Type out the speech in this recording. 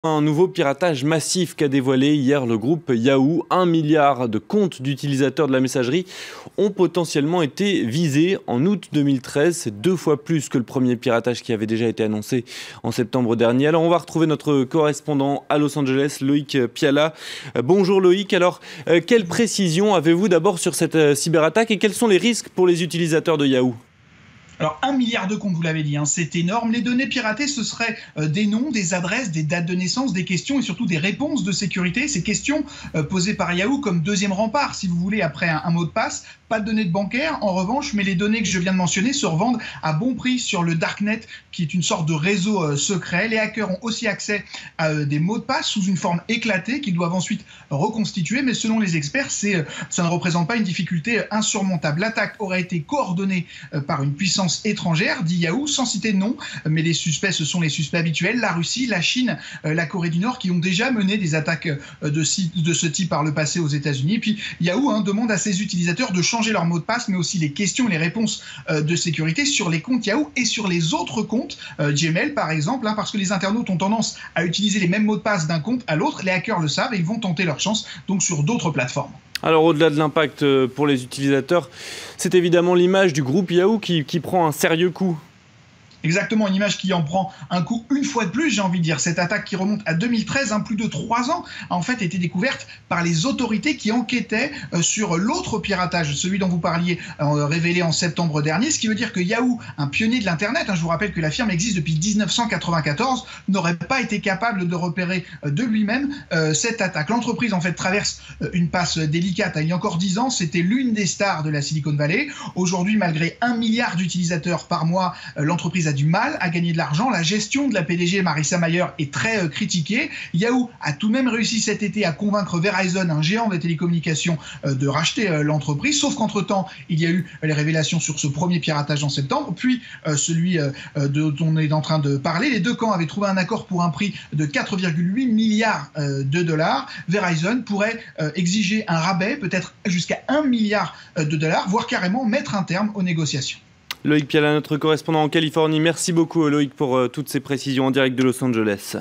Un nouveau piratage massif qu'a dévoilé hier le groupe Yahoo. 1 milliard de comptes d'utilisateurs de la messagerie ont potentiellement été visés en août 2013. C'est 2 fois plus que le premier piratage qui avait déjà été annoncé en septembre dernier. Alors on va retrouver notre correspondant à Los Angeles, Loïc Piala. Bonjour Loïc. Alors quelle précision avez-vous d'abord sur cette cyberattaque et quels sont les risques pour les utilisateurs de Yahoo ? Alors 1 milliard de comptes, vous l'avez dit, c'est énorme. Les données piratées, ce seraient des noms, des adresses, des dates de naissance, des questions et surtout des réponses de sécurité. Ces questions posées par Yahoo comme deuxième rempart, si vous voulez, après un mot de passe. Pas de données de bancaire, en revanche, mais les données que je viens de mentionner se revendent à bon prix sur le Darknet, qui est une sorte de réseau secret. Les hackers ont aussi accès à des mots de passe sous une forme éclatée qu'ils doivent ensuite reconstituer. Mais selon les experts, ça ne représente pas une difficulté insurmontable. L'attaque aurait été coordonnée par une puissance étrangère, dit Yahoo, sans citer de nom, mais les suspects, ce sont les suspects habituels, la Russie, la Chine, la Corée du Nord, qui ont déjà mené des attaques de ce type par le passé aux États-Unis. Puis Yahoo demande à ses utilisateurs de changer leur mot de passe, mais aussi les questions et les réponses de sécurité sur les comptes Yahoo et sur les autres comptes, Gmail par exemple, parce que les internautes ont tendance à utiliser les mêmes mots de passe d'un compte à l'autre. Les hackers le savent et ils vont tenter leur chance donc sur d'autres plateformes. Alors au-delà de l'impact pour les utilisateurs, c'est évidemment l'image du groupe Yahoo qui prend un sérieux coup. Exactement, une image qui en prend un coup une fois de plus, j'ai envie de dire. Cette attaque qui remonte à 2013, plus de 3 ans, a en fait été découverte par les autorités qui enquêtaient sur l'autre piratage, celui dont vous parliez, révélé en septembre dernier. Ce qui veut dire que Yahoo, un pionnier de l'Internet, je vous rappelle que la firme existe depuis 1994, n'aurait pas été capable de repérer de lui-même cette attaque. L'entreprise en fait traverse une passe délicate. Il y a encore 10 ans, c'était l'une des stars de la Silicon Valley. Aujourd'hui, malgré 1 milliard d'utilisateurs par mois, l'entreprise a du mal à gagner de l'argent. La gestion de la PDG Marissa Mayer est très critiquée. Yahoo a tout de même réussi cet été à convaincre Verizon, un géant des télécommunications, de racheter l'entreprise. Sauf qu'entre-temps, il y a eu les révélations sur ce premier piratage en septembre, puis celui dont on est en train de parler. Les deux camps avaient trouvé un accord pour un prix de 4,8 milliards de dollars. Verizon pourrait exiger un rabais, peut-être jusqu'à 1 milliard de dollars, voire carrément mettre un terme aux négociations. Loïc Piala, notre correspondant en Californie. Merci beaucoup Loïc pour toutes ces précisions en direct de Los Angeles.